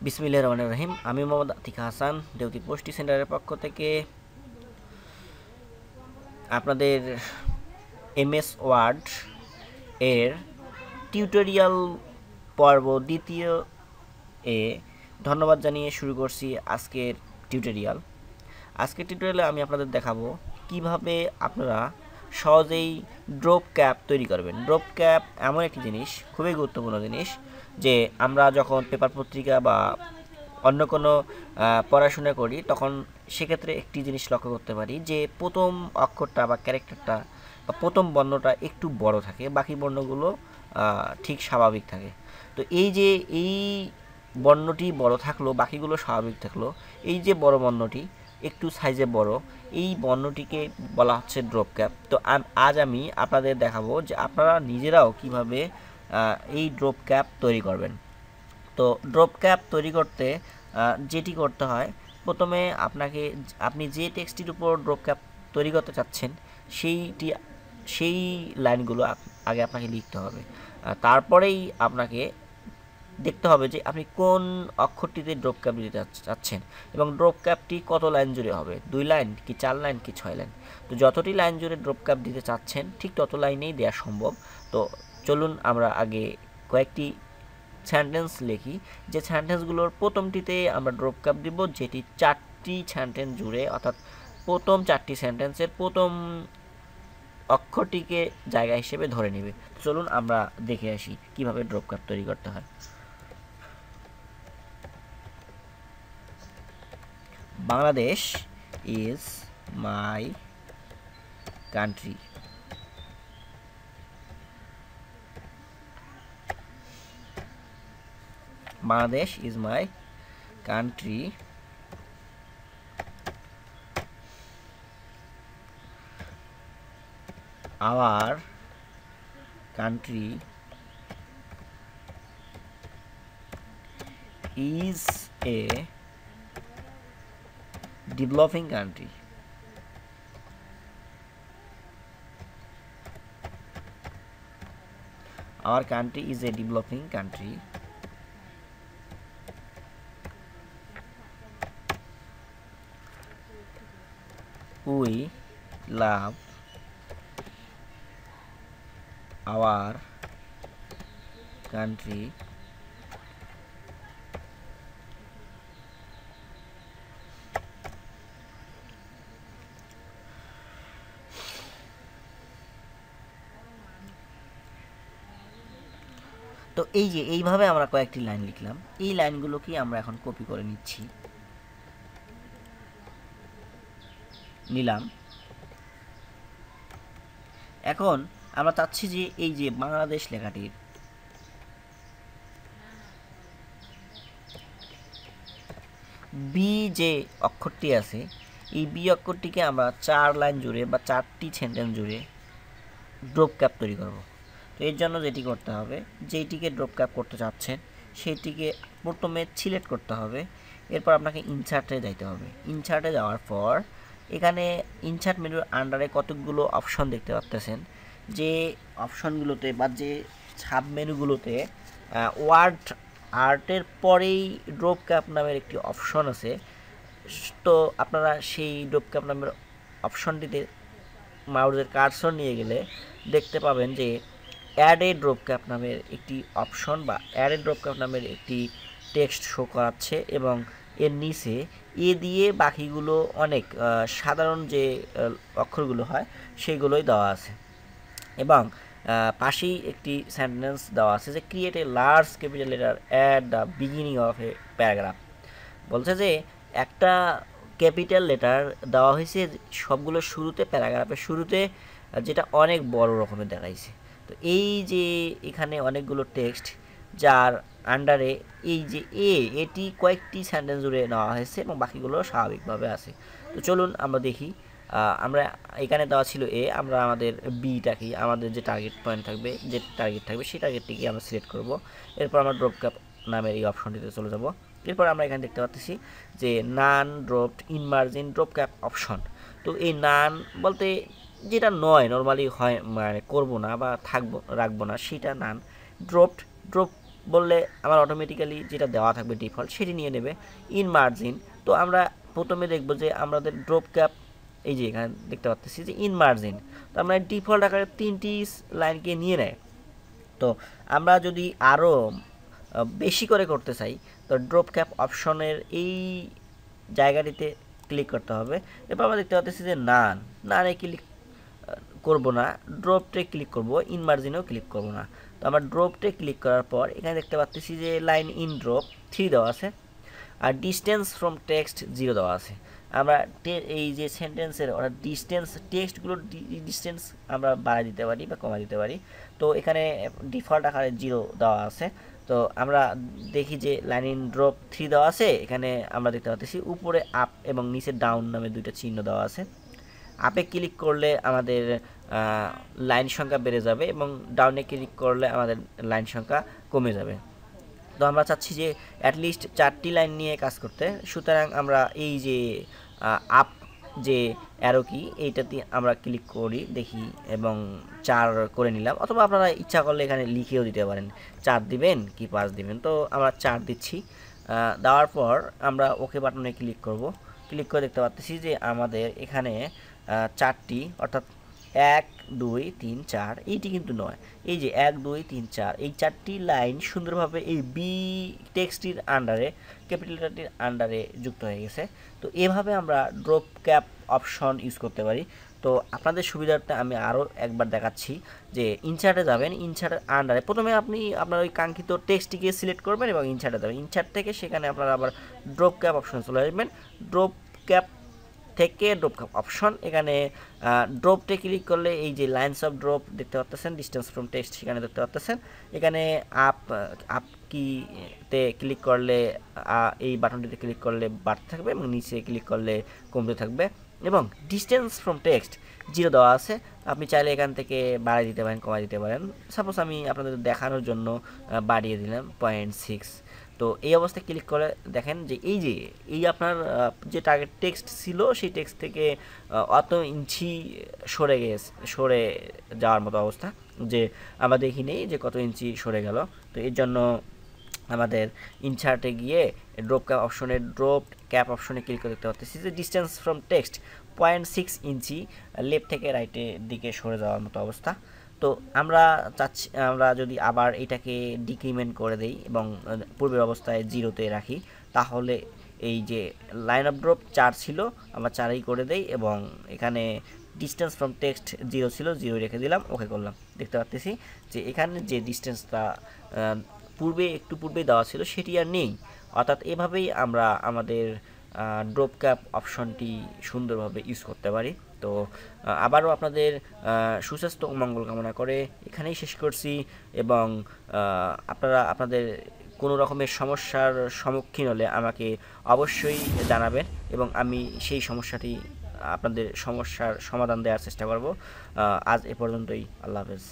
বিসমিল্লাহির রহমানির রহিম। আমি মোহাম্মদ আতিক হাসান, দেউতি পোস্টি সেন্টারের পক্ষ থেকে আপনাদের এমএস ওয়ার্ড এর টিউটোরিয়াল পর্ব দ্বিতীয় এ ধন্যবাদ জানিয়ে শুরু করছি আজকের টিউটোরিয়াল। আজকের টিউটোরিয়ালে আমি আপনাদের দেখাবো কিভাবে আপনারা সহজেই ড্রপ ক্যাপ তৈরি করবেন। ড্রপ ক্যাপ এমন একটি জিনিস, খুবই গুরুত্বপূর্ণ জিনিস, যে আমরা যখন পেপার পত্রিকা বা অন্য কোনো পড়াশোনা করি তখন সেক্ষেত্রে একটি জিনিস লক্ষ্য করতে পারি যে প্রথম অক্ষরটা বা ক্যারেক্টারটা বা প্রথম বর্ণটা একটু বড় থাকে, বাকি বর্ণগুলো ঠিক স্বাভাবিক থাকে। তো এই যে এই বর্ণটি বড় থাকলো, বাকিগুলো স্বাভাবিক থাকলো, এই যে বড় বর্ণটি একটু সাইজে বড়, এই বর্ণটিকে বলা হচ্ছে ড্রপ ক্যাপ। তো আজ আমি আপনাদের দেখাবো যে আপনারা নিজেরাও কিভাবে এই ড্রপ ক্যাপ তৈরি করবেন। তো ড্রপ ক্যাপ তৈরি করতে যেটি করতে হয়, প্রথমে আপনি যে টেক্সটির উপর ড্রপ ক্যাপ তৈরি করতে চাচ্ছেন সেই লাইনগুলো আগে আপনাকে লিখতে হবে। তারপরেই আপনাকে দেখতে হবে যে আপনি কোন অক্ষরটিতে ড্রপ ক্যাপ দিতে চাচ্ছেন এবং ড্রপ ক্যাপটি কত লাইন জুড়ে হবে, 2 লাইন কি 4 লাইন কি 6 লাইন। তো যতটি লাইন জুড়ে ড্রপ ক্যাপ দিতে চাচ্ছেন ঠিক তত লাইনেই দেওয়া সম্ভব। তো চলুন আমরা আগে কয়েকটি সেন্টেন্স লিখি, যে সেন্টেন্সগুলোর প্রথমটিতে আমরা ড্রপ ক্যাপ দিব, যেটি 4টি সেন্টেন্স জুড়ে, অর্থাৎ প্রথম 4টি সেন্টেন্সের প্রথম অক্ষরটিকে জায়গা হিসেবে ধরে নেবে। চলুন আমরা দেখে আসি কিভাবে ড্রপ ক্যাপ তৈরি করতে হয়। Bangladesh is my country. Bangladesh is my country. Our country is a developing country. Our country is a developing country. We love our country তো এই যে এইভাবে আমরা কয়েকটি লাইন লিখলাম, এই লাইনগুলোকে আমরা এখন কপি করে নিলাম। এখন আমরা চাচ্ছি যে এই যে বাংলাদেশ লেখাটির বি যে অক্ষরটি আছে, এই বি অক্ষরটিকে আমরা 4 লাইন জুড়ে বা 4টি সেন্টেন্স জুড়ে ড্রপ ক্যাপ তৈরি করব। তো এর জন্য যেটি করতে হবে, যেইটিকে ড্রপ ক্যাপ করতে চাচ্ছেন সেইটিকে প্রথমে সিলেক্ট করতে হবে। এরপর আপনাকে ইনসার্টে যাইতে হবে। ইনসার্টে যাওয়ার পর এখানে ইনসার্ট মেনুর আন্ডারে কতগুলো অপশন দেখতে পাচ্ছেন, যে অপশনগুলোতে বা যে সাব মেনুগুলোতে ওয়ার্ড আর্টের পরেই ড্রপ ক্যাপ নামের একটি অপশন আছে। তো আপনারা সেই ড্রপ ক্যাপ নামের অপশনটিতে মাউসের কার্সর নিয়ে গেলে দেখতে পাবেন যে অ্যাড এ ড্রপ ক্যাপ নামের একটি অপশন বা অ্যাড এ ড্রপ ক্যাপ নামের একটি টেক্সট শো করাচ্ছে এবং এর নিচে এ দিয়ে বাকিগুলো অনেক সাধারণ যে অক্ষরগুলো হয় সেইগুলোই দেওয়া আছে এবং পাশেই একটি সেন্টেন্স দেওয়া আছে যে create a large capital letter at the beginning of a paragraph. বলছে যে একটা ক্যাপিটাল লেটার দেওয়া হয়েছে সবগুলো শুরুতে, প্যারাগ্রাফের শুরুতে, যেটা অনেক বড় রকমের দেখাইছে। তো এই যে এখানে অনেকগুলো টেক্সট যার আন্ডারে এই যে এটি কয়েকটি সেন্টেন্স জুড়ে নেওয়া হয়েছে এবং বাকিগুলো স্বাভাবিকভাবে আছে। তো চলুন আমরা দেখি। আমরা এখানে দেওয়া ছিল এ, আমরা আমাদের বিটাকে, আমাদের যে টার্গেট পয়েন্ট থাকবে, যে টার্গেট থাকবে সেই টার্গেটটিকে আমরা সিলেক্ট করব। এরপর আমরা ড্রপ ক্যাপ নামের এই অপশনটিতে চলে যাব। এরপর আমরা এখানে দেখতে পাচ্ছি যে none dropped in margin drop cap option. তো এই নান বলতে যেটা নর্মালি হয়, মানে করবো না বা রাখবো না, সেটা নান। ড্রপ বললে আমার অটোমেটিক্যালি যেটা দেওয়া থাকবে ডিফল্ট সেটি নিয়ে নেবে। ইন মার্জিন, তো আমরা প্রথমে দেখব যে আমাদের ড্রপ ক্যাপ এই যে এখানে দেখতে পাচ্ছি যে ইন মার্জিন, তো আমরা ডিফল্ট আকারে 3টি লাইনকে নিয়ে নেয়। তো আমরা যদি আরও বেশি করে করতে চাই তো ড্রপ ক্যাপ অপশনের এই জায়গাটিতে ক্লিক করতে হবে। এরপর আমরা দেখতে পাচ্ছি যে নানে ক্লিক করব না, ড্রপটে ক্লিক করব, ইন মার্জিনেও ক্লিক করব না। তো আমরা ড্রপটে ক্লিক করার পর এখানে দেখতে পাচ্ছি যে লাইন ইন ড্রপ 3 দেওয়া আছে আর ডিস্টেন্স ফ্রম টেক্সট 0 দেওয়া আছে। আমরা এই যে সেন্টেন্সের অর্থাৎ ডিস্টেন্স টেক্সটগুলোর ডিস্টেন্স আমরা বাড়ায় দিতে পারি বা কমায় দিতে পারি। তো এখানে ডিফল্ট আকারে 0 দেওয়া আছে। তো আমরা দেখি যে লাইন ইন ড্রপ 3 দেওয়া আছে, এখানে আমরা দেখতে পাচ্ছি উপরে আপ এবং নিচে ডাউন নামে দুইটা চিহ্ন দেওয়া আছে। আপে ক্লিক করলে আমাদের লাইন সংখ্যা বেড়ে যাবে এবং ডাউনে ক্লিক করলে আমাদের লাইন সংখ্যা কমে যাবে। তো আমরা চাচ্ছি যে অ্যাটলিস্ট 4টি লাইন নিয়ে কাজ করতে, সুতরাং আমরা এই যে আপ যে অ্যারো কি এইটাতে আমরা ক্লিক করি দেখি এবং 4 করে নিলাম, অথবা আপনারা ইচ্ছা করলে এখানে লিখেও দিতে পারেন 4 দিবেন কি 5 দিবেন। তো আমরা 4 দিচ্ছি। দেওয়ার পর আমরা ওকে বাটনে ক্লিক করব। ক্লিক করে দেখতে পাচ্ছি যে আমাদের এখানে 4টি অর্থাৎ 1 2 3 4 এইটি কিন্তু নয়, এই যে 1 2 3 4 এই 4টি লাইন সুন্দরভাবে এই বি টেক্সটির আন্ডারে ক্যাপিটাল লেটারটির আন্ডারে যুক্ত হয়ে গেছে। তো এভাবে আমরা ড্রপ ক্যাপ অপশন ইউজ করতে পারি। তো আপনাদের সুবিধার্থে আমি আরও একবার দেখাচ্ছি যে ইনসার্টে যাবেন, ইনসার্টের আন্ডারে প্রথমে আপনি আপনার ওই কাঙ্ক্ষিত টেক্সটটিকে সিলেক্ট করবেন এবং ইনসার্টে যাবেন। ইনসার্ট থেকে সেখানে আপনারা আবার ড্রপ ক্যাপ অপশন চলে আসবেন। ড্রপ ক্যাপ থেকে ড্রপ ক্যাপ অপশন, এখানে ড্রপটে ক্লিক করলে এই যে লাইনস অফ ড্রপ দেখতে পাচ্ছেন, ডিস্টেন্স ফ্রম টেক্সট সেখানে দেখতে পাচ্ছেন। এখানে আপ কিতে ক্লিক করলে এই বাটনটিতে ক্লিক করলে বাড়তে থাকবে এবং নিচে ক্লিক করলে কমতে থাকবে এবং ডিস্টেন্স ফ্রম টেক্সট 0 দেওয়া আছে। আপনি চাইলে এখান থেকে বাড়িয়ে দিতে পারেন, কমাই দিতে পারেন। সাপোজ আমি আপনাদের দেখানোর জন্য বাড়িয়ে দিলাম 0.6। তো এই অবস্থায় ক্লিক করে দেখেন যে এই আপনার যে টার্গেট টেক্সট ছিল সেই টেক্সট থেকে অত ইঞ্চি সরে যাওয়ার মতো অবস্থা, যে আমরা দেখি নেই যে কত ইঞ্চি সরে গেল। তো এর জন্য আমাদের ইনসার্টে গিয়ে ড্রপ ক্যাপ অপশনে ক্লিক করে দেখতে পাচ্ছি যে distance from text 0.6 inch left থেকে রাইটের দিকে সরে যাওয়ার মতো অবস্থা। তো আমরা যদি আবার এটাকে ডিক্রিমেন্ট করে দেই এবং পূর্বের অবস্থায় 0-তে রাখি, তাহলে এই যে লাইন অফ ড্রপ 4 ছিল আমরা 4ই করে দেই এবং এখানে ডিস্টেন্স ফ্রম টেক্সট 0 ছিল 0 রেখে দিলাম, ওকে করলাম। দেখতে পাচ্ছি যে এখানে যে ডিস্টেন্সটা একটু পূর্বেই দেওয়া ছিল সেটি আর নেই। অর্থাৎ এভাবেই আমরা আমাদের ড্রপ ক্যাপ অপশনটি সুন্দরভাবে ইউজ করতে পারি। তো আবারও আপনাদের সুস্বাস্থ্য ও মঙ্গল কামনা করে এখানেই শেষ করছি এবং আপনারা আপনাদের কোনো রকমের সমস্যার সম্মুখীন হলে আমাকে অবশ্যই জানাবেন এবং আমি সেই আপনাদের সমস্যার সমাধান দেওয়ার চেষ্টা করব। আজ এ পর্যন্তই, আল্লাহ হাফেজ।